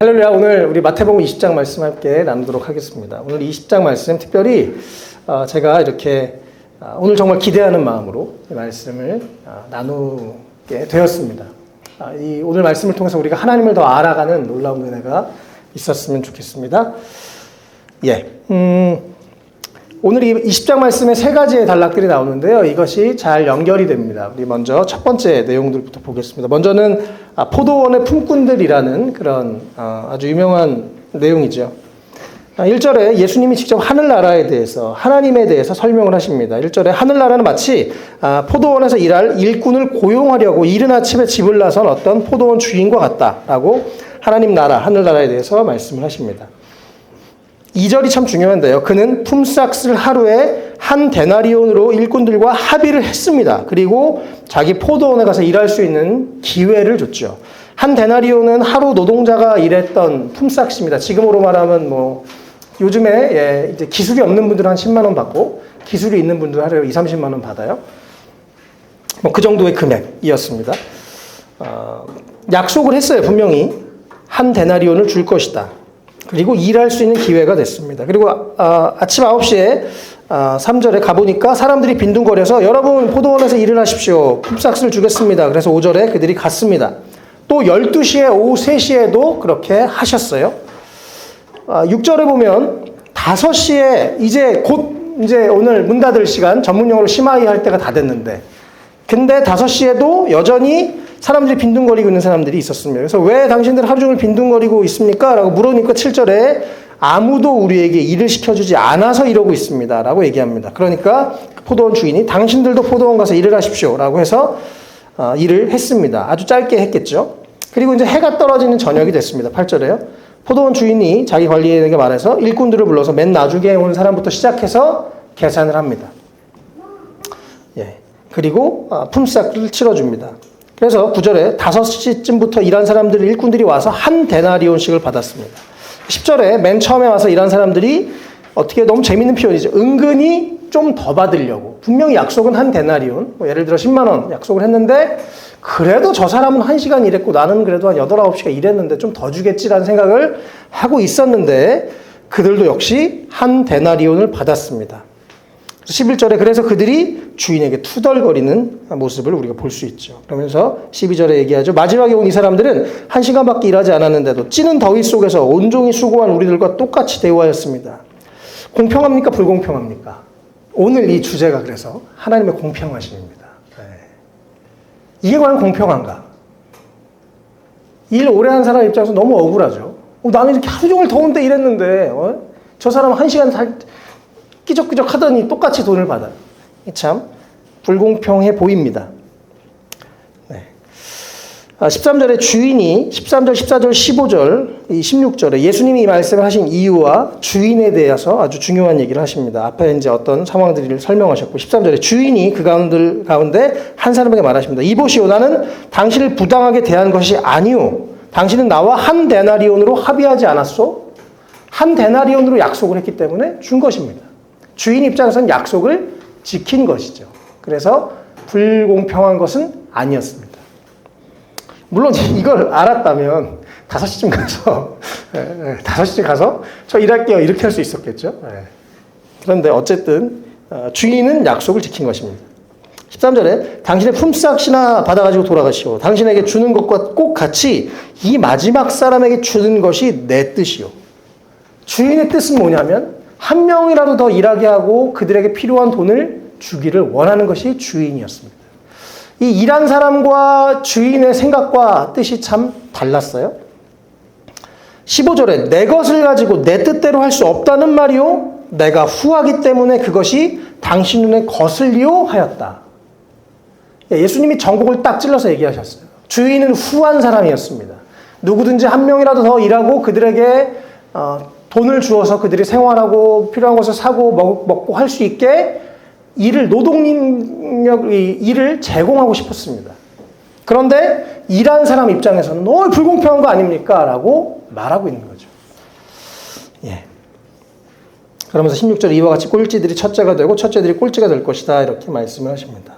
할렐루야. 오늘 우리 마태복음 20장 말씀 함께 나누도록 하겠습니다. 오늘 20장 말씀 특별히 제가 이렇게 오늘 정말 기대하는 마음으로 이 말씀을 나누게 되었습니다. 이 오늘 말씀을 통해서 우리가 하나님을 더 알아가는 놀라운 은혜가 있었으면 좋겠습니다. 오늘 이 20장 말씀에 세 가지의 단락들이 나오는데요. 이것이 잘 연결이 됩니다. 우리 먼저 첫 번째 내용들부터 보겠습니다. 먼저는 포도원의 품꾼들이라는 그런 아주 유명한 내용이죠. 1절에 예수님이 직접 하늘나라에 대해서, 하나님에 대해서 설명을 하십니다. 1절에 하늘나라는 마치 포도원에서 일할 일꾼을 고용하려고 이른 아침에 집을 나선 어떤 포도원 주인과 같다라고 하나님 나라, 하늘나라에 대해서 말씀을 하십니다. 2절이 참 중요한데요. 그는 품삯을 하루에 한 데나리온으로 일꾼들과 합의를 했습니다. 그리고 자기 포도원에 가서 일할 수 있는 기회를 줬죠. 한 데나리온은 하루 노동자가 일했던 품삯입니다. 지금으로 말하면 요즘에 이제 기술이 없는 분들은 한 10만 원 받고 기술이 있는 분들은 하루에 20-30만 원 받아요. 그 정도의 금액이었습니다. 약속을 했어요. 분명히 한 데나리온을 줄 것이다. 그리고 일할 수 있는 기회가 됐습니다. 그리고 아침 9시에 3절에 가보니까 사람들이 빈둥거려서 여러분 포도원에서 일을 하십시오. 품삯을 주겠습니다. 그래서 5절에 그들이 갔습니다. 또 12시에 오후 3시에도 그렇게 하셨어요. 6절에 보면 5시에 이제 오늘 문 닫을 시간, 전문용어로 심하이 할 때가 다 됐는데 근데 5시에도 여전히 사람들이 빈둥거리고 있는 사람들이 있었습니다. 그래서 왜 당신들 하루 종일 빈둥거리고 있습니까? 라고 물으니까 7절에 아무도 우리에게 일을 시켜주지 않아서 이러고 있습니다. 라고 얘기합니다. 그러니까 포도원 주인이 당신들도 포도원 가서 일을 하십시오. 라고 해서 일을 했습니다. 아주 짧게 했겠죠. 그리고 이제 해가 떨어지는 저녁이 됐습니다. 8절에요. 포도원 주인이 자기 관리인에게 말해서 일꾼들을 불러서 맨 나중에 온 사람부터 시작해서 계산을 합니다. 그리고 품삯을 치러줍니다. 그래서 9절에 5시쯤부터 일한 사람들, 일꾼들이 와서 한 데나리온씩을 받았습니다. 10절에 맨 처음에 와서 일한 사람들이 어떻게 너무 재밌는 표현이죠. 은근히 좀 더 받으려고. 분명히 약속은 한 데나리온, 예를 들어 10만 원 약속을 했는데 그래도 저 사람은 1시간 일했고 나는 그래도 한 8, 9시간 일했는데 좀 더 주겠지라는 생각을 하고 있었는데 그들도 역시 한 데나리온을 받았습니다. 11절에 그래서 그들이 주인에게 투덜거리는 모습을 우리가 볼 수 있죠. 그러면서 12절에 얘기하죠. 마지막에 온 이 사람들은 1시간밖에 일하지 않았는데도 찌는 더위 속에서 온종일 수고한 우리들과 똑같이 대우하였습니다. 공평합니까? 불공평합니까? 오늘 이 주제가 그래서 하나님의 공평하심입니다. 이게 과연 공평한가? 일 오래 한 사람 입장에서 너무 억울하죠. 나는 이렇게 하루 종일 더운데 일했는데 저 사람은 1시간 끼적끼적 하더니 똑같이 돈을 받아요. 참 불공평해 보입니다. 13절에 주인이 13절, 14절, 15절, 16절에 예수님이 이 말씀을 하신 이유와 주인에 대해서 아주 중요한 얘기를 하십니다. 앞에 이제 어떤 상황들을 설명하셨고 13절에 주인이 그 가운데 한 사람에게 말하십니다. 이보시오, 나는 당신을 부당하게 대한 것이 아니오. 당신은 나와 한 데나리온으로 합의하지 않았소? 한 데나리온으로 약속을 했기 때문에 준 것입니다. 주인 입장에서는 약속을 지킨 것이죠. 그래서 불공평한 것은 아니었습니다. 물론 이걸 알았다면 5시쯤 가서 저 일할게요 이렇게 할 수 있었겠죠. 그런데 어쨌든 주인은 약속을 지킨 것입니다. 13절에 당신의 품삯이나 받아가지고 돌아가시오. 당신에게 주는 것과 꼭 같이 이 마지막 사람에게 주는 것이 내 뜻이오. 주인의 뜻은 뭐냐면 한 명이라도 더 일하게 하고 그들에게 필요한 돈을 주기를 원하는 것이 주인이었습니다. 이 일한 사람과 주인의 생각과 뜻이 참 달랐어요. 15절에 내 것을 가지고 내 뜻대로 할 수 없다는 말이요 내가 후하기 때문에 그것이 당신 눈에 거슬리요 하였다. 예수님이 전곡을 딱 찔러서 얘기하셨어요. 주인은 후한 사람이었습니다. 누구든지 한 명이라도 더 일하고 그들에게 돈을 주어서 그들이 생활하고 필요한 것을 사고 먹고 할 수 있게 일을 제공하고 싶었습니다. 그런데 일한 사람 입장에서는 너무 불공평한 거 아닙니까? 라고 말하고 있는 거죠. 그러면서 16절에 이와 같이 꼴찌들이 첫째가 되고 첫째들이 꼴찌가 될 것이다. 이렇게 말씀을 하십니다.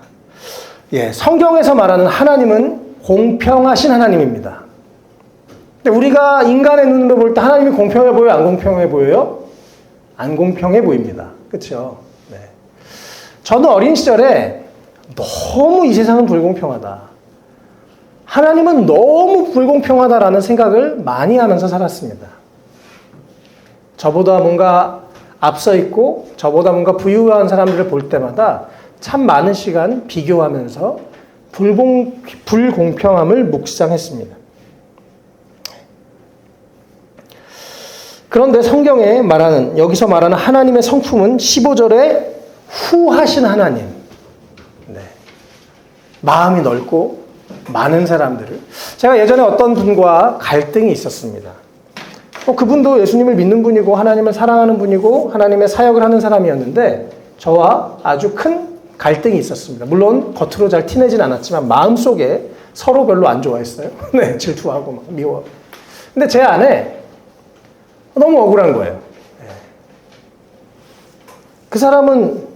성경에서 말하는 하나님은 공평하신 하나님입니다. 근데 우리가 인간의 눈으로 볼 때 하나님이 공평해 보여요? 안 공평해 보여요? 안 공평해 보입니다. 그렇죠? 네. 저는 어린 시절에 너무 이 세상은 불공평하다. 하나님은 너무 불공평하다라는 생각을 많이 하면서 살았습니다. 저보다 뭔가 앞서 있고 저보다 뭔가 부유한 사람들을 볼 때마다 참 많은 시간 비교하면서 불공평함을 묵상했습니다. 그런데 성경에 말하는, 여기서 말하는 하나님의 성품은 15절에 후하신 하나님. 네. 마음이 넓고 많은 사람들을. 제가 예전에 어떤 분과 갈등이 있었습니다. 그분도 예수님을 믿는 분이고 하나님을 사랑하는 분이고 하나님의 사역을 하는 사람이었는데 저와 아주 큰 갈등이 있었습니다. 물론 겉으로 잘 티내진 않았지만 마음속에 서로 별로 안 좋아했어요. 네, 질투하고 막 미워. 근데 제 안에 너무 억울한 거예요. 그 사람은,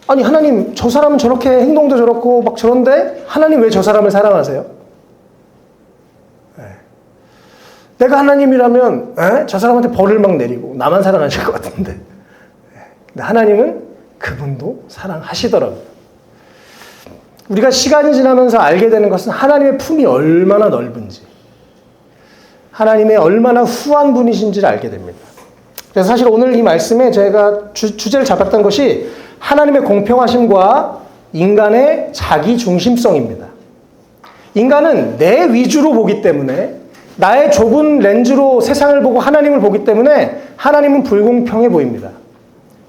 아니 하나님, 저 사람은 저렇게 행동도 저렇고 막 저런데 하나님 왜 저 사람을 사랑하세요? 내가 하나님이라면 저 사람한테 벌을 막 내리고 나만 사랑하실 것 같은데. 근데 하나님은 그분도 사랑하시더라고요. 우리가 시간이 지나면서 알게 되는 것은 하나님의 품이 얼마나 넓은지, 하나님의 얼마나 후한 분이신지를 알게 됩니다. 그래서 사실 오늘 이 말씀에 제가 주제를 잡았던 것이 하나님의 공평하심과 인간의 자기 중심성입니다. 인간은 내 위주로 보기 때문에, 나의 좁은 렌즈로 세상을 보고 하나님을 보기 때문에 하나님은 불공평해 보입니다.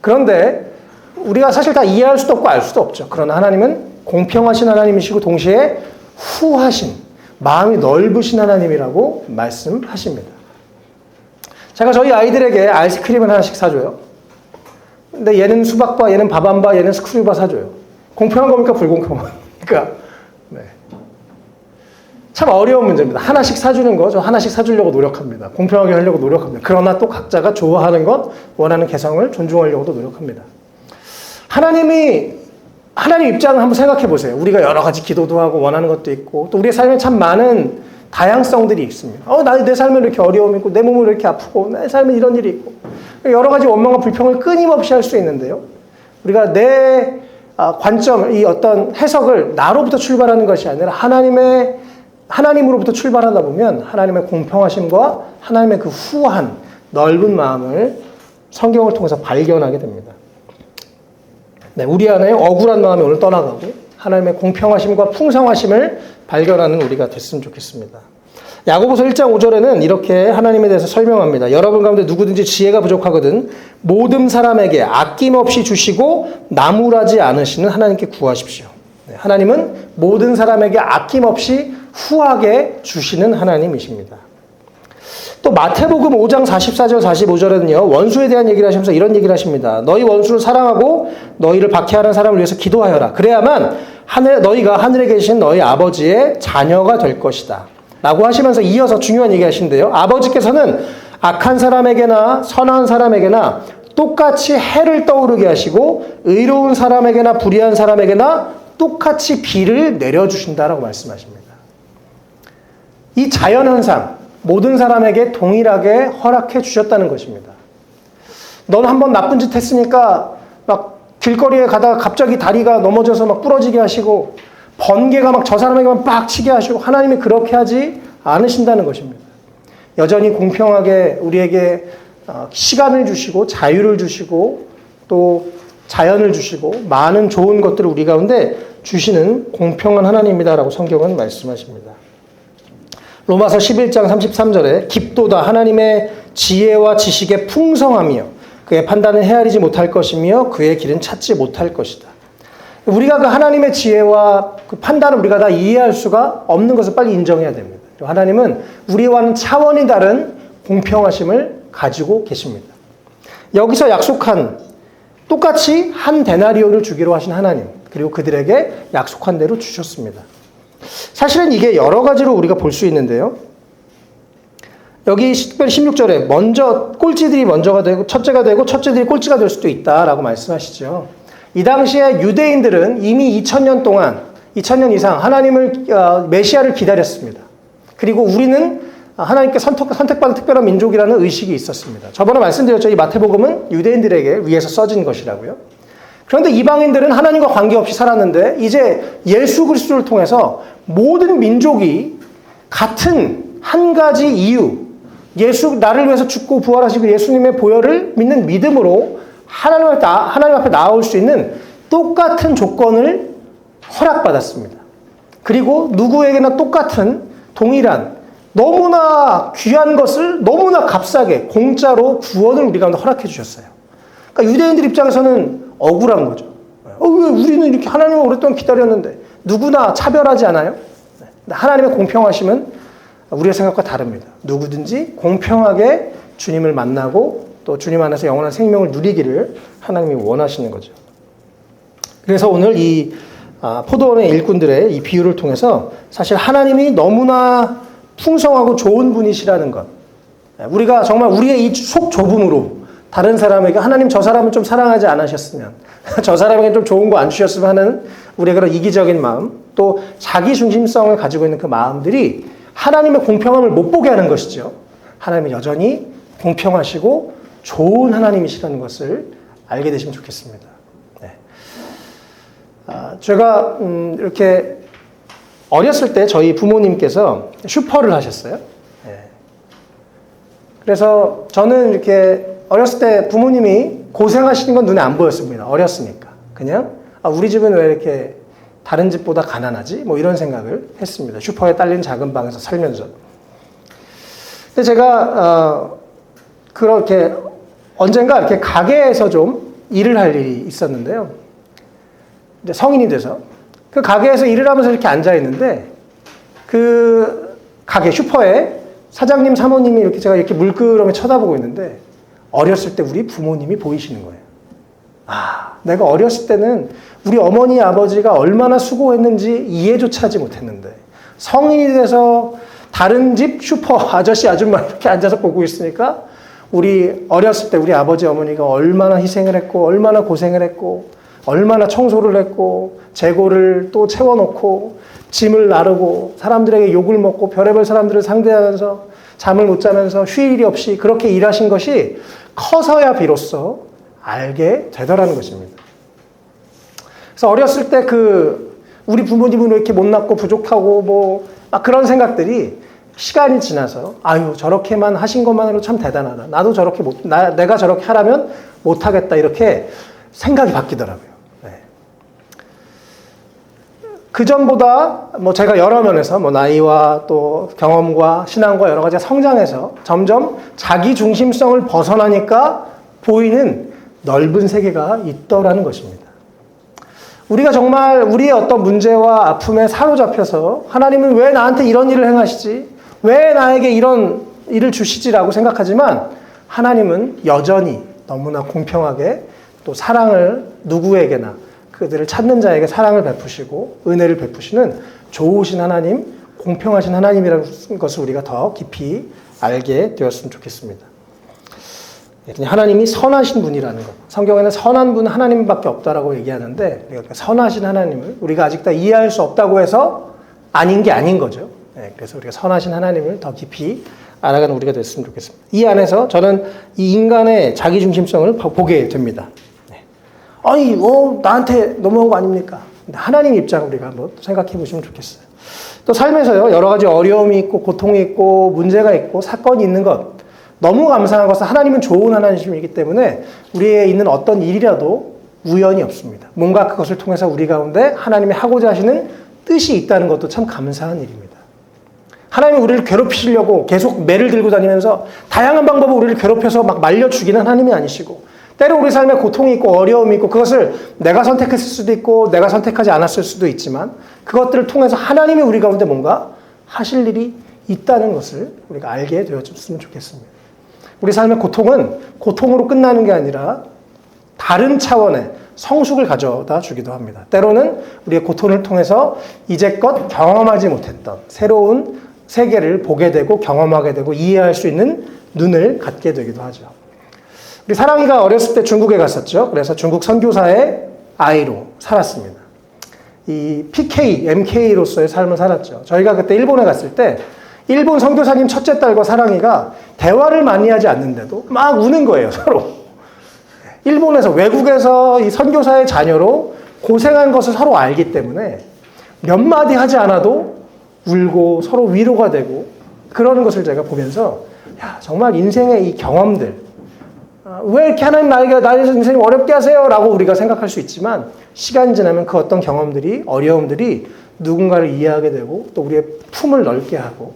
그런데 우리가 사실 다 이해할 수도 없고 알 수도 없죠. 그러나 하나님은 공평하신 하나님이시고 동시에 후하신, 마음이 넓으신 하나님이라고 말씀하십니다. 제가 저희 아이들에게 아이스크림을 하나씩 사줘요. 근데 얘는 수박바, 얘는 밥안바, 얘는 스크류바 사줘요. 공평한 겁니까? 불공평합니까? 네. 참 어려운 문제입니다. 하나씩 사주는 거, 저 하나씩 사주려고 노력합니다. 공평하게 하려고 노력합니다. 그러나 또 각자가 좋아하는 것, 원하는 개성을 존중하려고도 노력합니다. 하나님 입장을 한번 생각해 보세요. 우리가 여러 가지 기도도 하고 원하는 것도 있고, 또 우리의 삶에 참 많은 다양성들이 있습니다. 내 삶에 이렇게 어려움이 있고, 내 몸은 이렇게 아프고, 내 삶에 이런 일이 있고, 여러 가지 원망과 불평을 끊임없이 할 수 있는데요. 우리가 내 관점, 이 어떤 해석을 나로부터 출발하는 것이 아니라 하나님으로부터 출발하다 보면 하나님의 공평하심과 하나님의 그 후한 넓은 마음을 성경을 통해서 발견하게 됩니다. 네, 우리 안에 억울한 마음이 오늘 떠나가고 하나님의 공평하심과 풍성하심을 발견하는 우리가 됐으면 좋겠습니다. 야고보서 1장 5절에는 이렇게 하나님에 대해서 설명합니다. 여러분 가운데 누구든지 지혜가 부족하거든 모든 사람에게 아낌없이 주시고 나무라지 않으시는 하나님께 구하십시오. 네, 하나님은 모든 사람에게 아낌없이 후하게 주시는 하나님이십니다. 또 마태복음 5장 44절 45절에는요. 원수에 대한 얘기를 하시면서 이런 얘기를 하십니다. 너희 원수를 사랑하고 너희를 박해하는 사람을 위해서 기도하여라. 그래야만 너희가 하늘에 계신 너희 아버지의 자녀가 될 것이다. 라고 하시면서 이어서 중요한 얘기 하신대요. 아버지께서는 악한 사람에게나 선한 사람에게나 똑같이 해를 떠오르게 하시고 의로운 사람에게나 불의한 사람에게나 똑같이 비를 내려주신다라고 말씀하십니다. 이 자연현상, 모든 사람에게 동일하게 허락해 주셨다는 것입니다. 넌 한번 나쁜 짓 했으니까 막 길거리에 가다가 갑자기 다리가 넘어져서 막 부러지게 하시고 번개가 막 저 사람에게만 빡 치게 하시고 하나님이 그렇게 하지 않으신다는 것입니다. 여전히 공평하게 우리에게 시간을 주시고 자유를 주시고 또 자연을 주시고 많은 좋은 것들을 우리 가운데 주시는 공평한 하나님이다라고 성경은 말씀하십니다. 로마서 11장 33절에 깊도다 하나님의 지혜와 지식의 풍성하며 그의 판단은 헤아리지 못할 것이며 그의 길은 찾지 못할 것이다. 우리가 그 하나님의 지혜와 그 판단을 우리가 다 이해할 수가 없는 것을 빨리 인정해야 됩니다. 하나님은 우리와는 차원이 다른 공평하심을 가지고 계십니다. 여기서 약속한 똑같이 한 데나리온을 주기로 하신 하나님, 그리고 그들에게 약속한 대로 주셨습니다. 사실은 이게 여러 가지로 우리가 볼 수 있는데요. 여기 특별히 16절에 먼저 꼴찌들이 먼저가 되고 첫째가 되고 첫째들이 꼴찌가 될 수도 있다라고 말씀하시죠. 이 당시에 유대인들은 이미 2000년 동안 2000년 이상 하나님을 메시아를 기다렸습니다. 그리고 우리는 하나님께 선택받은 특별한 민족이라는 의식이 있었습니다. 저번에 말씀드렸죠. 이 마태복음은 유대인들에게 위해서 써진 것이라고요. 그런데 이방인들은 하나님과 관계없이 살았는데 이제 예수 그리스도를 통해서 모든 민족이 같은 한 가지 이유, 나를 위해서 죽고 부활하시고 예수님의 보혈을 믿는 믿음으로 하나님 앞에 나아올 수 있는 똑같은 조건을 허락받았습니다. 그리고 누구에게나 똑같은 동일한 너무나 귀한 것을 너무나 값싸게 공짜로 구원을 우리 가운데 허락해 주셨어요. 그러니까 유대인들 입장에서는 억울한 거죠. 왜 우리는 이렇게 하나님을 오랫동안 기다렸는데 누구나 차별하지 않아요? 하나님의 공평하심은 우리의 생각과 다릅니다. 누구든지 공평하게 주님을 만나고 또 주님 안에서 영원한 생명을 누리기를 하나님이 원하시는 거죠. 그래서 오늘 이 포도원의 일꾼들의 이 비유를 통해서 사실 하나님이 너무나 풍성하고 좋은 분이시라는 것, 우리가 정말 우리의 이 속 좁음으로 다른 사람에게 하나님 저 사람은 좀 사랑하지 않으셨으면 저 사람에게 좀 좋은 거 안 주셨으면 하는 우리의 그런 이기적인 마음, 또 자기 중심성을 가지고 있는 그 마음들이 하나님의 공평함을 못 보게 하는 것이죠. 하나님은 여전히 공평하시고 좋은 하나님이시라는 것을 알게 되시면 좋겠습니다. 네. 제가 이렇게 어렸을 때 저희 부모님께서 슈퍼를 하셨어요. 네. 그래서 저는 이렇게 어렸을 때 부모님이 고생하시는 건 눈에 안 보였습니다. 어렸으니까. 그냥 우리 집은 왜 이렇게 다른 집보다 가난하지? 뭐 이런 생각을 했습니다. 슈퍼에 딸린 작은 방에서 살면서. 근데 제가 그렇게 언젠가 이렇게 가게에서 좀 일을 할 일이 있었는데요. 이제 성인이 돼서 그 가게에서 일을 하면서 이렇게 앉아 있는데 그 가게 슈퍼에 사장님, 사모님이 이렇게 제가 이렇게 물끄러미 쳐다보고 있는데 어렸을 때 우리 부모님이 보이시는 거예요. 내가 어렸을 때는 우리 어머니, 아버지가 얼마나 수고했는지 이해조차 하지 못했는데 성인이 돼서 다른 집 슈퍼 아저씨, 아줌마 이렇게 앉아서 보고 있으니까 우리 어렸을 때 우리 아버지, 어머니가 얼마나 희생을 했고 얼마나 고생을 했고 얼마나 청소를 했고 재고를 또 채워놓고 짐을 나르고 사람들에게 욕을 먹고 별의별 사람들을 상대하면서 잠을 못 자면서 쉴 일이 없이 그렇게 일하신 것이 커서야 비로소 알게 되더라는 것입니다. 그래서 어렸을 때 우리 부모님은 왜 이렇게 못났고 부족하고 막 그런 생각들이 시간이 지나서 저렇게만 하신 것만으로 참 대단하다. 나도 저렇게 내가 저렇게 하라면 못하겠다. 이렇게 생각이 바뀌더라고요. 네. 그 전보다 제가 여러 면에서 나이와 또 경험과 신앙과 여러 가지가 성장해서 점점 자기 중심성을 벗어나니까 보이는 넓은 세계가 있더라는 것입니다. 우리가 정말 우리의 어떤 문제와 아픔에 사로잡혀서 하나님은 왜 나한테 이런 일을 행하시지? 왜 나에게 이런 일을 주시지라고 생각하지만 하나님은 여전히 너무나 공평하게 또 사랑을 누구에게나 그들을 찾는 자에게 사랑을 베푸시고 은혜를 베푸시는 좋으신 하나님, 공평하신 하나님이라는 것을 우리가 더 깊이 알게 되었으면 좋겠습니다. 하나님이 선하신 분이라는 것. 성경에는 선한 분은 하나님밖에 없다라고 얘기하는데 선하신 하나님을 우리가 아직 다 이해할 수 없다고 해서 아닌 게 아닌 거죠. 그래서 우리가 선하신 하나님을 더 깊이 알아가는 우리가 됐으면 좋겠습니다. 이 안에서 저는 이 인간의 자기중심성을 보게 됩니다. 나한테 너무한 거 아닙니까? 근데 하나님 입장을 우리가 한번 생각해 보시면 좋겠어요. 또 삶에서요, 여러 가지 어려움이 있고 고통이 있고 문제가 있고 사건이 있는 것, 너무 감사한 것은 하나님은 좋은 하나님이기 때문에 우리에 있는 어떤 일이라도 우연이 없습니다. 뭔가 그것을 통해서 우리 가운데 하나님이 하고자 하시는 뜻이 있다는 것도 참 감사한 일입니다. 하나님이 우리를 괴롭히시려고 계속 매를 들고 다니면서 다양한 방법으로 우리를 괴롭혀서 막 말려 죽이는 하나님이 아니시고, 때로 우리 삶에 고통이 있고 어려움이 있고 그것을 내가 선택했을 수도 있고 내가 선택하지 않았을 수도 있지만 그것들을 통해서 하나님이 우리 가운데 뭔가 하실 일이 있다는 것을 우리가 알게 되었으면 좋겠습니다. 우리 삶의 고통은 고통으로 끝나는 게 아니라 다른 차원의 성숙을 가져다 주기도 합니다. 때로는 우리의 고통을 통해서 이제껏 경험하지 못했던 새로운 세계를 보게 되고 경험하게 되고 이해할 수 있는 눈을 갖게 되기도 하죠. 우리 사랑이가 어렸을 때 중국에 갔었죠. 그래서 중국 선교사의 아이로 살았습니다. 이 PK, MK로서의 삶을 살았죠. 저희가 그때 일본에 갔을 때 일본 선교사님 첫째 딸과 사랑이가 대화를 많이 하지 않는데도 막 우는 거예요, 서로. 일본에서, 외국에서 이 선교사의 자녀로 고생한 것을 서로 알기 때문에 몇 마디 하지 않아도 울고 서로 위로가 되고 그러는 것을 제가 보면서 야, 정말 인생의 이 경험들, 왜 이렇게 하나님 나의 인생을 어렵게 하세요? 라고 우리가 생각할 수 있지만 시간이 지나면 그 어떤 경험들이, 어려움들이 누군가를 이해하게 되고 또 우리의 품을 넓게 하고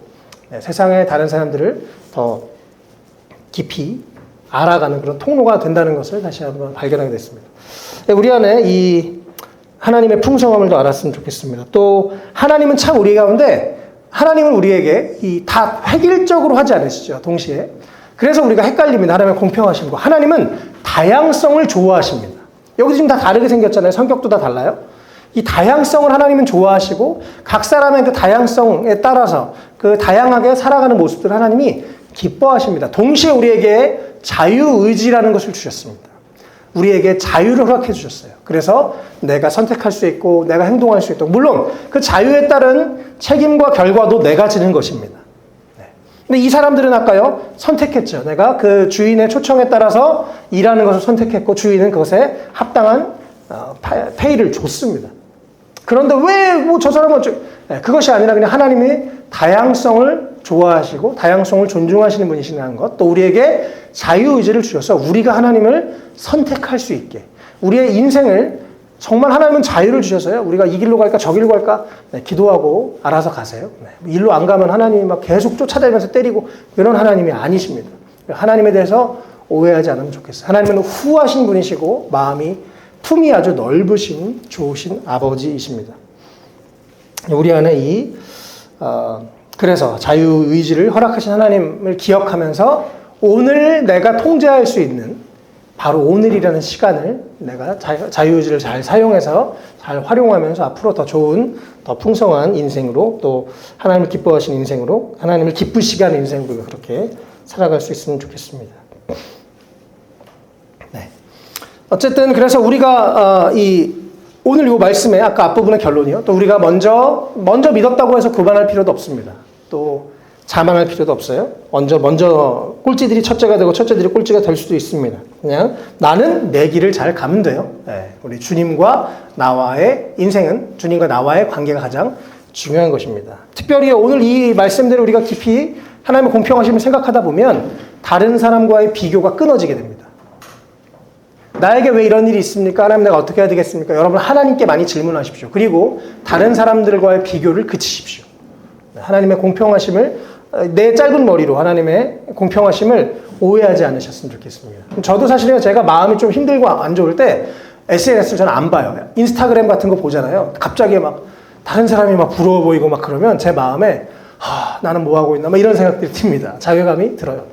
세상의 다른 사람들을 더 깊이 알아가는 그런 통로가 된다는 것을 다시 한번 발견하게 됐습니다. 우리 안에 이 하나님의 풍성함을 더 알았으면 좋겠습니다. 또 하나님은 참 우리 가운데 하나님은 우리에게 다 획일적으로 하지 않으시죠. 동시에. 그래서 우리가 헷갈립니다. 하나님의 공평하심과. 하나님은 다양성을 좋아하십니다. 여기도 지금 다 다르게 생겼잖아요. 성격도 다 달라요. 이 다양성을 하나님은 좋아하시고 각 사람의 그 다양성에 따라서 그 다양하게 살아가는 모습들을 하나님이 기뻐하십니다. 동시에 우리에게 자유의지라는 것을 주셨습니다. 우리에게 자유를 허락해 주셨어요. 그래서 내가 선택할 수 있고 내가 행동할 수 있고 물론 그 자유에 따른 책임과 결과도 내가 지는 것입니다. 근데 이 사람들은 아까요 선택했죠. 내가 그 주인의 초청에 따라서 일하는 것을 선택했고 주인은 그것에 합당한 페이를 줬습니다. 그런데 왜 뭐 저 사람은 그것이 아니라 그냥 하나님이 다양성을 좋아하시고 다양성을 존중하시는 분이시라는 것, 또 우리에게 자유의지를 주셔서 우리가 하나님을 선택할 수 있게 우리의 인생을 정말 하나님은 자유를 주셔서요. 우리가 이 길로 갈까 저 길로 갈까 기도하고 알아서 가세요. 일로 안 가면 하나님이 막 계속 쫓아다니면서 때리고 이런 하나님이 아니십니다. 하나님에 대해서 오해하지 않으면 좋겠어요. 하나님은 후하신 분이시고 마음이 품이 아주 넓으신 좋으신 아버지이십니다. 우리 안에 그래서 자유의지를 허락하신 하나님을 기억하면서 오늘 내가 통제할 수 있는 바로 오늘이라는 시간을 내가 자유의지를 잘 사용해서 잘 활용하면서 앞으로 더 좋은, 더 풍성한 인생으로 또 하나님을 기뻐하시는 인생으로 하나님을 기쁘시게 하는 인생으로 그렇게 살아갈 수 있으면 좋겠습니다. 네. 어쨌든 그래서 우리가 오늘 이 말씀의 아까 앞부분의 결론이요. 또 우리가 먼저 믿었다고 해서 그만할 필요도 없습니다. 또 자만할 필요도 없어요. 먼저 꼴찌들이 첫째가 되고 첫째들이 꼴찌가 될 수도 있습니다. 그냥 나는 내 길을 잘 가면 돼요. 네. 우리 주님과 나와의 인생은 주님과 나와의 관계가 가장 중요한 것입니다. 특별히 오늘 이 말씀들을 우리가 깊이 하나님의 공평하심을 생각하다 보면 다른 사람과의 비교가 끊어지게 됩니다. 나에게 왜 이런 일이 있습니까? 하나님 내가 어떻게 해야 되겠습니까? 여러분 하나님께 많이 질문하십시오. 그리고 다른 사람들과의 비교를 그치십시오. 하나님의 공평하심을 내 짧은 머리로 하나님의 공평하심을 오해하지 않으셨으면 좋겠습니다. 저도 사실은 제가 마음이 좀 힘들고 안 좋을 때 SNS를 저는 안 봐요. 인스타그램 같은 거 보잖아요. 갑자기 막 다른 사람이 막 부러워 보이고 막 그러면 제 마음에 나는 뭐 하고 있나 막 이런 생각들이 듭니다. 자괴감이 들어요.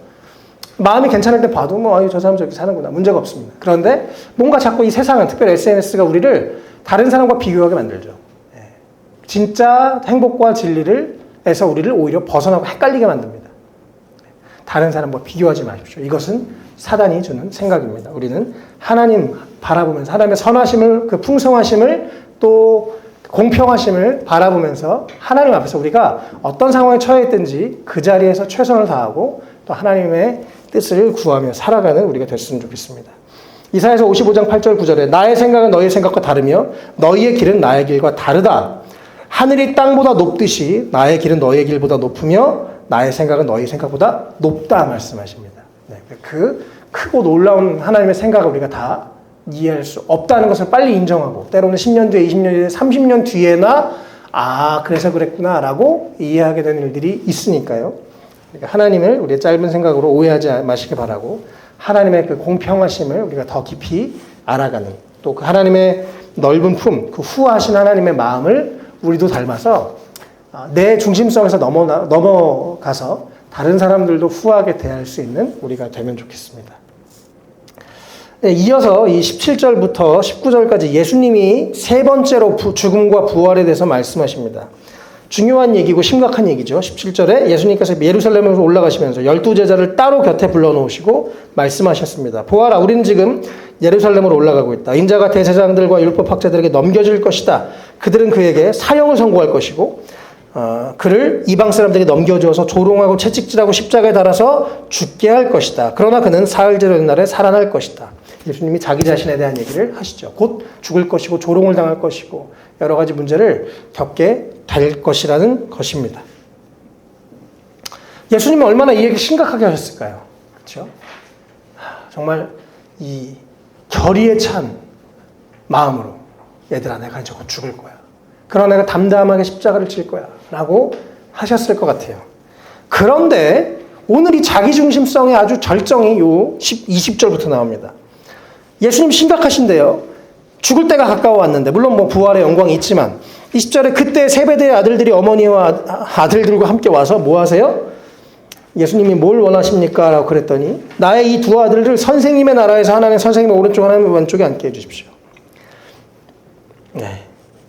마음이 괜찮을 때 봐도 저 사람 저렇게 사는구나. 문제가 없습니다. 그런데 뭔가 자꾸 이 세상은 특별히 SNS가 우리를 다른 사람과 비교하게 만들죠. 진짜 행복과 진리를 에서 우리를 오히려 벗어나고 헷갈리게 만듭니다. 다른 사람과 비교하지 마십시오. 이것은 사단이 주는 생각입니다. 우리는 하나님 바라보면서 하나님의 선하심을, 그 풍성하심을 또 공평하심을 바라보면서 하나님 앞에서 우리가 어떤 상황에 처해 있든지 그 자리에서 최선을 다하고 또 하나님의 뜻을 구하며 살아가는 우리가 됐으면 좋겠습니다. 이사야서 55장 8절 9절에 나의 생각은 너희의 생각과 다르며 너희의 길은 나의 길과 다르다. 하늘이 땅보다 높듯이 나의 길은 너희의 길보다 높으며 나의 생각은 너희 생각보다 높다 말씀하십니다. 네, 그 크고 놀라운 하나님의 생각을 우리가 다 이해할 수 없다는 것을 빨리 인정하고 때로는 10년 뒤에 20년 뒤에 30년 뒤에나 그래서 그랬구나 라고 이해하게 되는 일들이 있으니까요. 그러니까 하나님을 우리의 짧은 생각으로 오해하지 마시기 바라고 하나님의 그 공평하심을 우리가 더 깊이 알아가는 또 그 하나님의 넓은 품, 그 후하신 하나님의 마음을 우리도 닮아서 내 중심성에서 넘어가서 다른 사람들도 후하게 대할 수 있는 우리가 되면 좋겠습니다. 네, 이어서 이 17절부터 19절까지 예수님이 세 번째로 죽음과 부활에 대해서 말씀하십니다. 중요한 얘기고 심각한 얘기죠. 17절에 예수님께서 예루살렘으로 올라가시면서 12제자를 따로 곁에 불러놓으시고 말씀하셨습니다. 보아라, 우리는 지금 예루살렘으로 올라가고 있다. 인자가 대제사장들과 율법학자들에게 넘겨질 것이다. 그들은 그에게 사형을 선고할 것이고 그를 이방 사람들에게 넘겨주어서 조롱하고 채찍질하고 십자가에 달아서 죽게 할 것이다. 그러나 그는 사흘째 되는 날에 살아날 것이다. 예수님이 자기 자신에 대한 얘기를 하시죠. 곧 죽을 것이고 조롱을 당할 것이고 여러 가지 문제를 겪게 될 것이라는 것입니다. 예수님은 얼마나 이 얘기 심각하게 하셨을까요? 그렇죠? 정말 이 결의에 찬 마음으로 얘들아 내가 이제 곧 죽을 거야. 그러나 내가 담담하게 십자가를 질 거야. 라고 하셨을 것 같아요. 그런데 오늘 이 자기중심성의 아주 절정이 요 20절부터 나옵니다. 예수님 심각하신데요. 죽을 때가 가까워 왔는데 물론 뭐 부활의 영광이 있지만 20절에 그때 세베대의 아들들이 어머니와 아들들과 함께 와서 뭐 하세요? 예수님이 뭘 원하십니까? 라고 그랬더니 나의 이 두 아들을 선생님의 나라에서 하나는 선생님의 오른쪽 하나는 왼쪽에 앉게 해주십시오. 네.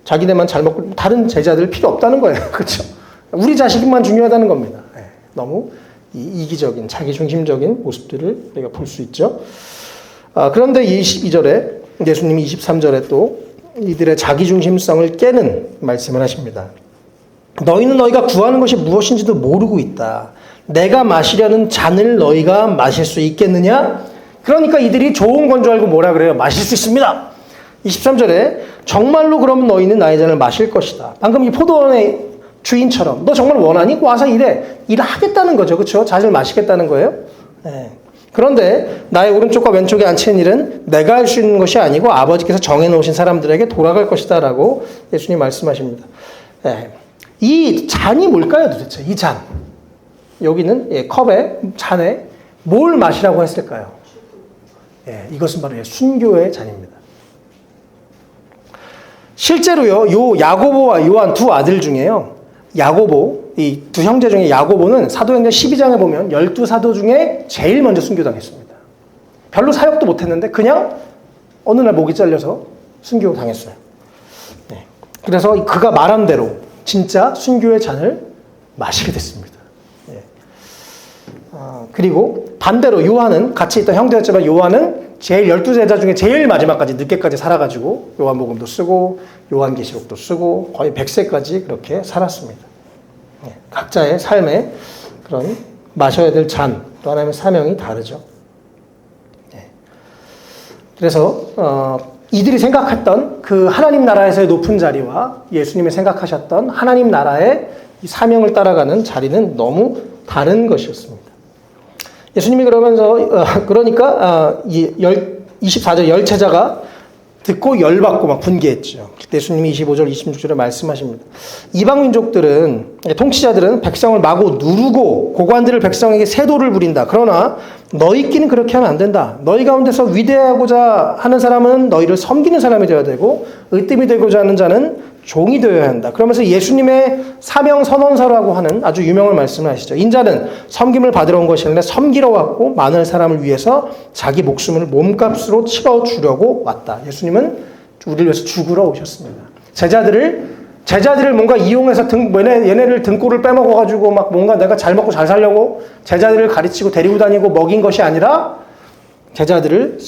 자기네만 잘 먹고 다른 제자들 필요 없다는 거예요. 그렇죠? 우리 자식만 중요하다는 겁니다. 네. 너무 이기적인 자기중심적인 모습들을 우리가 볼 수 있죠. 그런데 22절에 예수님이 23절에 또 이들의 자기중심성을 깨는 말씀을 하십니다. 너희는 너희가 구하는 것이 무엇인지도 모르고 있다. 내가 마시려는 잔을 너희가 마실 수 있겠느냐? 그러니까 이들이 좋은 건 줄 알고 뭐라 그래요? 마실 수 있습니다. 23절에 정말로 그러면 너희는 나의 잔을 마실 것이다. 방금 이 포도원의 주인처럼 너 정말 원하니? 와서 일하겠다는 거죠. 그렇죠? 잔을 마시겠다는 거예요. 네. 그런데 나의 오른쪽과 왼쪽에 앉힌 일은 내가 할 수 있는 것이 아니고 아버지께서 정해놓으신 사람들에게 돌아갈 것이다 라고 예수님 말씀하십니다. 네. 이 잔이 뭘까요 도대체? 이 잔. 여기는 컵에 잔에 뭘 마시라고 했을까요? 이것은 바로 순교의 잔입니다. 실제로요, 요 야고보와 요한 두 아들 중에요. 야고보, 이 두 형제 중에 야고보는 사도행전 12장에 보면 12사도 중에 제일 먼저 순교당했습니다. 별로 사역도 못했는데 그냥 어느 날 목이 잘려서 순교당했어요. 네. 그래서 그가 말한 대로 진짜 순교의 잔을 마시게 됐습니다. 네. 그리고 반대로 요한은 같이 있던 형제였지만 요한은 제일 12제자 중에 제일 마지막까지 늦게까지 살아가지고 요한복음도 쓰고 요한계시록도 쓰고 거의 100세까지 그렇게 살았습니다. 네, 각자의 삶의 그런 마셔야 될 잔, 또 하나님의 사명이 다르죠. 네. 그래서 이들이 생각했던 그 하나님 나라에서의 높은 자리와 예수님이 생각하셨던 하나님 나라의 이 사명을 따라가는 자리는 너무 다른 것이었습니다. 예수님이 그러니까 24절 열제자가 듣고 열받고 막 분개했죠. 그때 예수님이 25절 26절에 말씀하십니다. 이방 민족들은 통치자들은 백성을 마구 누르고 고관들을 백성에게 세도를 부린다. 그러나 너희끼리는 그렇게 하면 안 된다. 너희 가운데서 위대하고자 하는 사람은 너희를 섬기는 사람이 되어야 되고 으뜸이 되고자 하는 자는 종이 되어야 한다. 그러면서 예수님의 사명 선언서라고 하는 아주 유명한 말씀을 하시죠. 인자는 섬김을 받으러 온 것이 아니라 섬기러 왔고 많은 사람을 위해서 자기 목숨을 몸값으로 치러주려고 왔다. 예수님은 우리를 위해서 죽으러 오셨습니다. 제자들을 뭔가 이용해서 얘네를 등골을 빼먹어가지고 막 뭔가 내가 잘 먹고 잘 살려고 제자들을 가르치고 데리고 다니고 먹인 것이 아니라 제자들을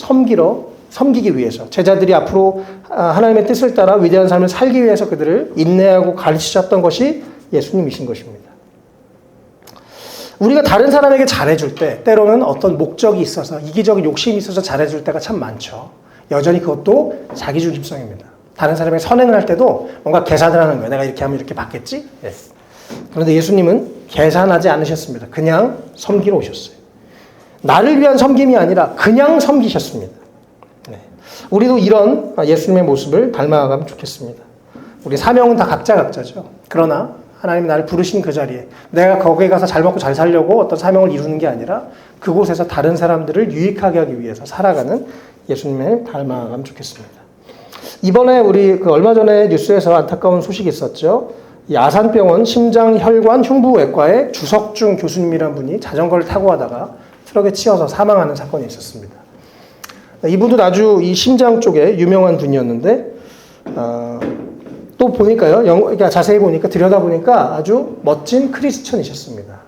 섬기기 위해서 제자들이 앞으로 하나님의 뜻을 따라 위대한 삶을 살기 위해서 그들을 인내하고 가르치셨던 것이 예수님이신 것입니다. 우리가 다른 사람에게 잘해줄 때 때로는 어떤 목적이 있어서 이기적인 욕심이 있어서 잘해줄 때가 참 많죠. 여전히 그것도 자기중심성입니다. 다른 사람에게 선행을 할 때도 뭔가 계산을 하는 거예요. 내가 이렇게 하면 이렇게 받겠지? 예. 그런데 예수님은 계산하지 않으셨습니다. 그냥 섬기러 오셨어요. 나를 위한 섬김이 아니라 그냥 섬기셨습니다. 네. 우리도 이런 예수님의 모습을 닮아가면 좋겠습니다. 우리 사명은 다 각자죠. 그러나 하나님이 나를 부르신 그 자리에 내가 거기에 가서 잘 먹고 잘 살려고 어떤 사명을 이루는 게 아니라 그곳에서 다른 사람들을 유익하게 하기 위해서 살아가는 예수님을 닮아가면 좋겠습니다. 이번에 우리 얼마 전에 뉴스에서 안타까운 소식이 있었죠. 이 아산병원 심장혈관 흉부외과의 주석중 교수님이란 분이 자전거를 타고 가다가 트럭에 치여서 사망하는 사건이 있었습니다. 이분도 아주 이 심장 쪽에 유명한 분이었는데 또 보니까요, 그러니까 자세히 보니까 들여다보니까 아주 멋진 크리스천이셨습니다.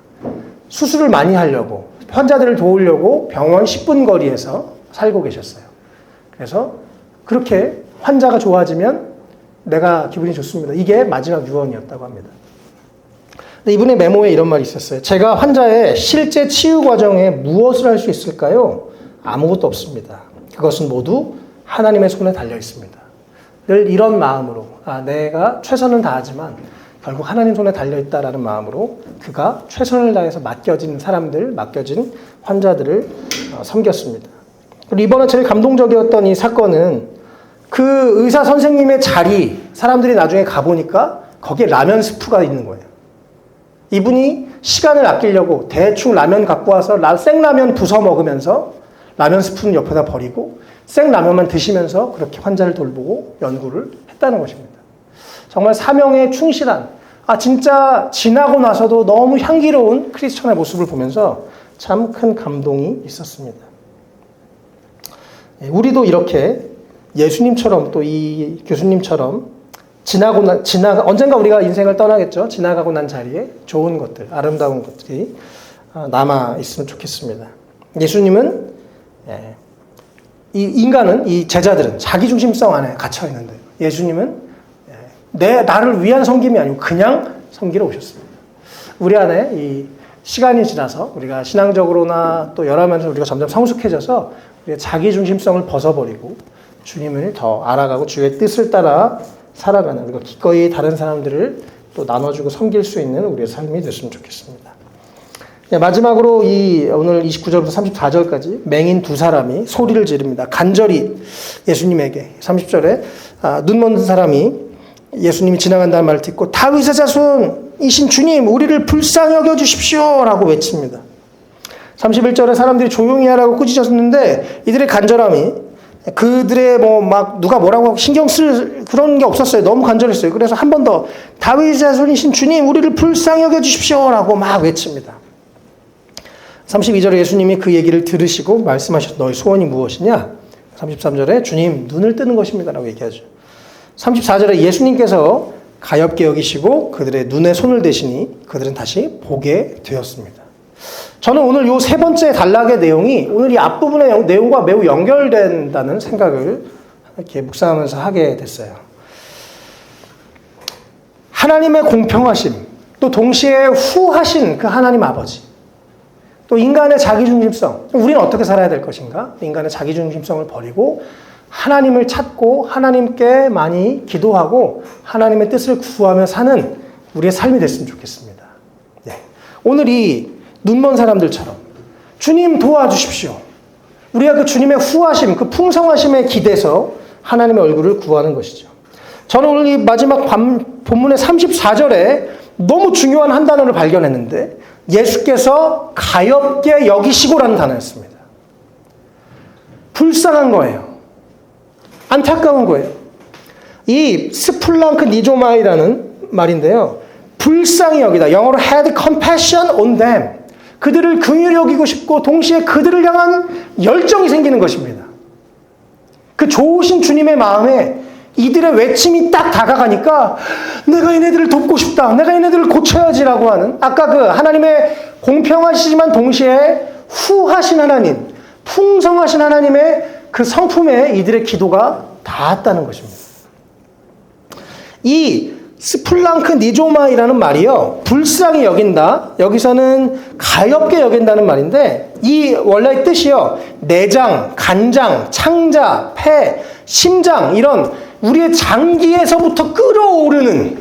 수술을 많이 하려고 환자들을 도우려고 병원 10분 거리에서 살고 계셨어요. 그래서 그렇게 환자가 좋아지면 내가 기분이 좋습니다. 이게 마지막 유언이었다고 합니다. 이분의 메모에 이런 말이 있었어요. 제가 환자의 실제 치유 과정에 무엇을 할 수 있을까요? 아무것도 없습니다. 그것은 모두 하나님의 손에 달려 있습니다. 늘 이런 마음으로 내가 최선을 다하지만 결국 하나님 손에 달려 있다라는 마음으로 그가 최선을 다해서 맡겨진 사람들, 맡겨진 환자들을 섬겼습니다. 그리고 이번에 제일 감동적이었던 이 사건은 그 의사 선생님의 자리, 사람들이 나중에 가보니까 거기에 라면 스프가 있는 거예요. 이분이 시간을 아끼려고 대충 라면 갖고 와서 생라면 부숴 먹으면서 라면 스프는 옆에다 버리고 생라면만 드시면서 그렇게 환자를 돌보고 연구를 했다는 것입니다. 정말 사명에 충실한, 진짜 지나고 나서도 너무 향기로운 크리스천의 모습을 보면서 참 큰 감동이 있었습니다. 우리도 이렇게 예수님처럼 또 이 교수님처럼 언젠가 우리가 인생을 떠나겠죠. 지나가고 난 자리에 좋은 것들, 아름다운 것들이 남아있으면 좋겠습니다. 예수님은, 이 제자들은 자기중심성 안에 갇혀있는데 예수님은 나를 위한 섬김이 아니고 그냥 섬기러 오셨습니다. 우리 안에 이 시간이 지나서 우리가 신앙적으로나 또 여러 면에서 우리가 점점 성숙해져서 우리가 자기중심성을 벗어버리고 주님을 더 알아가고 주의 뜻을 따라 살아가는, 그리고 기꺼이 다른 사람들을 또 나눠주고 섬길 수 있는 우리의 삶이 됐으면 좋겠습니다. 마지막으로 오늘 29절부터 34절까지 맹인 두 사람이 소리를 지릅니다. 간절히 예수님에게 30절에 눈먼 사람이 예수님이 지나간다는 말을 듣고 다윗의 자손이신 주님 우리를 불쌍히 여겨주십시오 라고 외칩니다. 31절에 사람들이 조용히 하라고 꾸짖었는데 이들의 간절함이 그들의 누가 뭐라고 신경 쓸 그런 게 없었어요. 너무 간절했어요. 그래서 한 번 더 다윗의 자손이신 주님 우리를 불쌍히 여겨주십시오 라고 막 외칩니다. 32절에 예수님이 그 얘기를 들으시고 말씀하셨 너의 소원이 무엇이냐? 33절에 주님 눈을 뜨는 것입니다 라고 얘기하죠. 34절에 예수님께서 가엾게 여기시고 그들의 눈에 손을 대시니 그들은 다시 보게 되었습니다. 저는 오늘 이 세 번째 단락의 내용이 오늘 이 앞부분의 내용과 매우 연결된다는 생각을 이렇게 묵상하면서 하게 됐어요. 하나님의 공평하심, 또 동시에 후하신 그 하나님 아버지, 또 인간의 자기중심성, 우리는 어떻게 살아야 될 것인가? 인간의 자기중심성을 버리고 하나님을 찾고 하나님께 많이 기도하고 하나님의 뜻을 구하며 사는 우리의 삶이 됐으면 좋겠습니다. 오늘 이 눈먼 사람들처럼 주님 도와주십시오. 우리가 그 주님의 후하심, 그 풍성하심에 기대서 하나님의 얼굴을 구하는 것이죠. 저는 오늘 이 마지막 본문의 34절에 너무 중요한 한 단어를 발견했는데 예수께서 가엾게 여기시고라는 단어였습니다. 불쌍한 거예요. 안타까운 거예요. 이 스플랑크 니조마이라는 말인데요. 불쌍히 여기다. 영어로 had compassion on them. 그들을 긍휼히 여기고 싶고 동시에 그들을 향한 열정이 생기는 것입니다. 그 좋으신 주님의 마음에 이들의 외침이 딱 다가가니까 내가 얘네들을 돕고 싶다. 내가 얘네들을 고쳐야지라고 하는 아까 그 하나님의 공평하시지만 동시에 후하신 하나님, 풍성하신 하나님의 그 성품에 이들의 기도가 닿았다는 것입니다. 이 스플랑크 니조마이라는 말이요. 불쌍히 여긴다. 여기서는 가엾게 여긴다는 말인데 이 원래의 뜻이요. 내장, 간장, 창자, 폐, 심장 이런 우리의 장기에서부터 끓어오르는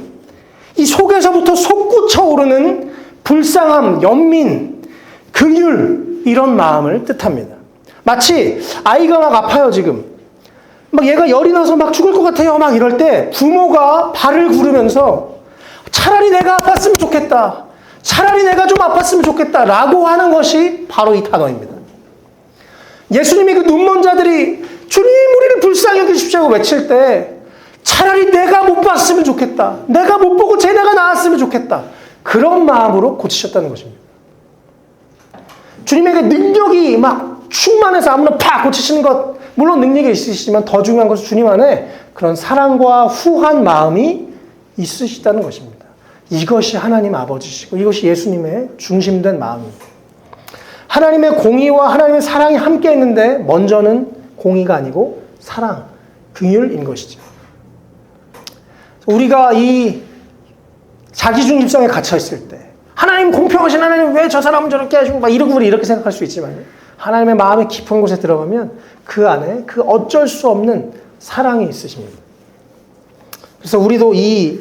이 속에서부터 솟구쳐 오르는 불쌍함, 연민, 긍휼 이런 마음을 뜻합니다. 마치 아이가 막 아파요 지금. 막 얘가 열이 나서 막 죽을 것 같아요. 막 이럴 때 부모가 발을 구르면서 차라리 내가 아팠으면 좋겠다. 차라리 내가 좀 아팠으면 좋겠다. 라고 하는 것이 바로 이 단어입니다. 예수님이 그 눈먼 자들이 주님 우리를 불쌍히 여기십시오 하고 외칠 때 차라리 내가 못 봤으면 좋겠다. 내가 못 보고 쟤네가 나았으면 좋겠다. 그런 마음으로 고치셨다는 것입니다. 주님에게 능력이 막 충만해서 아무나 팍 고치시는 것 물론 능력이 있으시지만 더 중요한 것은 주님 안에 그런 사랑과 후한 마음이 있으시다는 것입니다. 이것이 하나님 아버지시고 이것이 예수님의 중심된 마음입니다. 하나님의 공의와 하나님의 사랑이 함께 있는데 먼저는 공의가 아니고 사랑, 긍휼인 것이죠. 우리가 이 자기중심성에 갇혀 있을 때 하나님 공평하신 하나님 왜 저 사람은 저렇게 하시고 막 이러고 우리 이렇게 생각할 수 있지만 하나님의 마음의 깊은 곳에 들어가면 그 안에 그 어쩔 수 없는 사랑이 있으십니다. 그래서 우리도 이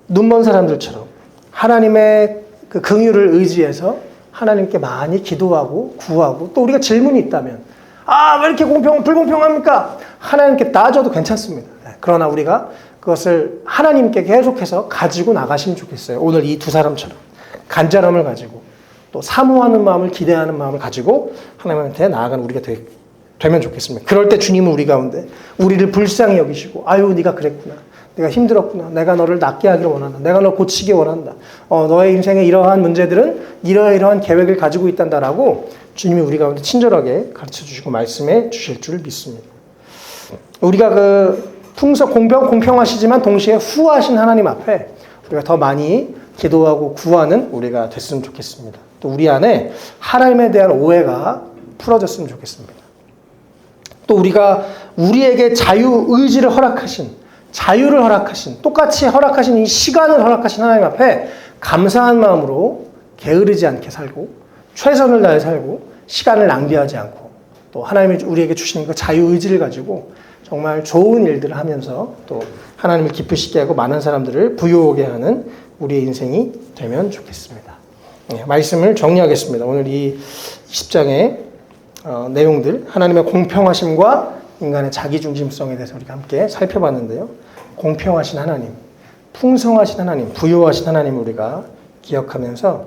눈먼 사람들처럼 하나님의 그 긍휼을 의지해서 하나님께 많이 기도하고 구하고 또 우리가 질문이 있다면 왜 이렇게 불공평합니까? 하나님께 따져도 괜찮습니다. 그러나 우리가 그것을 하나님께 계속해서 가지고 나가시면 좋겠어요. 오늘 이 두 사람처럼 간절함을 가지고 또 사모하는 마음을 기대하는 마음을 가지고 하나님한테 나아가는 우리가 되면 좋겠습니다. 그럴 때 주님은 우리 가운데 우리를 불쌍히 여기시고 네가 그랬구나. 내가 힘들었구나. 내가 너를 낫게 하기를 원한다. 내가 널 고치기 원한다. 너의 인생에 이러한 문제들은 이러이러한 계획을 가지고 있단다라고 주님이 우리 가운데 친절하게 가르쳐 주시고 말씀해 주실 줄 믿습니다. 우리가 그 공평하시지만 동시에 후하신 하나님 앞에 우리가 더 많이 기도하고 구하는 우리가 됐으면 좋겠습니다. 또 우리 안에 하나님에 대한 오해가 풀어졌으면 좋겠습니다. 또 우리가 우리에게 자유를 허락하신 똑같이 허락하신 이 시간을 허락하신 하나님 앞에 감사한 마음으로 게으르지 않게 살고 최선을 다해 살고 시간을 낭비하지 않고 또 하나님이 우리에게 주시는 그 자유의지를 가지고 정말 좋은 일들을 하면서 또 하나님을 기쁘시게 하고 많은 사람들을 부유하게 하는 우리의 인생이 되면 좋겠습니다. 말씀을 정리하겠습니다. 오늘 이 10장의 내용들 하나님의 공평하심과 인간의 자기중심성에 대해서 우리가 함께 살펴봤는데요. 공평하신 하나님, 풍성하신 하나님, 부유하신 하나님을 우리가 기억하면서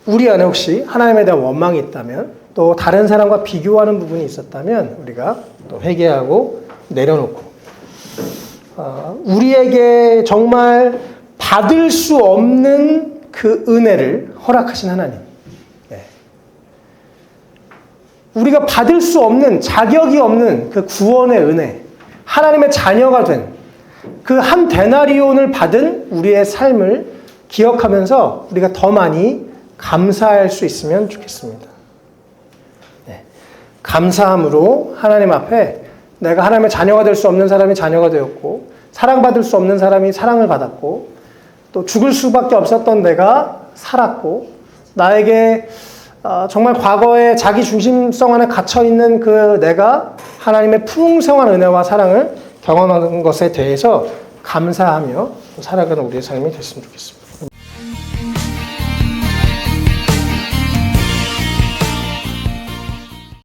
우리 안에 혹시 하나님에 대한 원망이 있다면 또 다른 사람과 비교하는 부분이 있었다면 우리가 또 회개하고 내려놓고 우리에게 정말 받을 수 없는 그 은혜를 허락하신 하나님. 우리가 받을 수 없는 자격이 없는 그 구원의 은혜, 하나님의 자녀가 된 그 한 데나리온을 받은 우리의 삶을 기억하면서 우리가 더 많이 감사할 수 있으면 좋겠습니다. 감사함으로 하나님 앞에 내가 하나님의 자녀가 될 수 없는 사람이 자녀가 되었고 사랑받을 수 없는 사람이 사랑을 받았고 또 죽을 수밖에 없었던 내가 살았고 나에게 정말 과거에 자기 중심성 안에 갇혀있는 그 내가 하나님의 풍성한 은혜와 사랑을 경험하는 것에 대해서 감사하며 살아가는 우리의 삶이 됐으면 좋겠습니다.